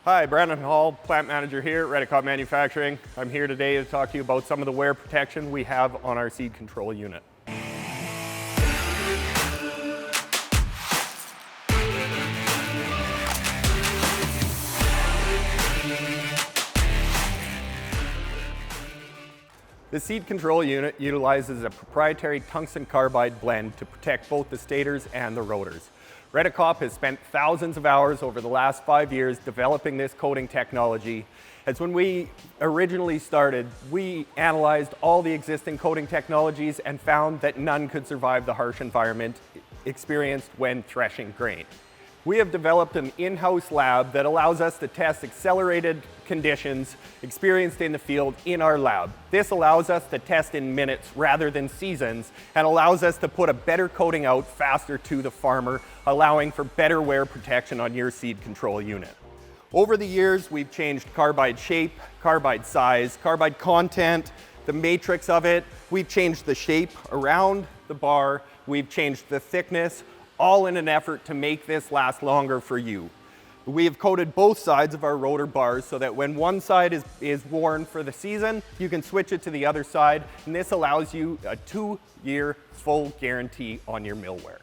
Hi, Brandon Hall, plant manager here at Redekop Manufacturing. I'm here today to talk to you about some of the wear protection we have on our seed control unit. The seed control unit utilizes a proprietary tungsten carbide blend to protect both the stators and the rotors. Redekop has spent thousands of hours over the last 5 years developing this coating technology. As when we originally started, we analyzed all the existing coating technologies and found that none could survive the harsh environment experienced when threshing grain. We have developed an in-house lab that allows us to test accelerated conditions experienced in the field in our lab. This allows us to test in minutes rather than seasons and allows us to put a better coating out faster to the farmer, allowing for better wear protection on your seed control unit. Over the years, we've changed carbide shape, carbide size, carbide content, the matrix of it. We've changed the shape around the bar. We've changed the thickness, all in an effort to make this last longer for you. We have coated both sides of our rotor bars so that when one side is worn for the season, you can switch it to the other side, and this allows you a 2-year full guarantee on your millwear.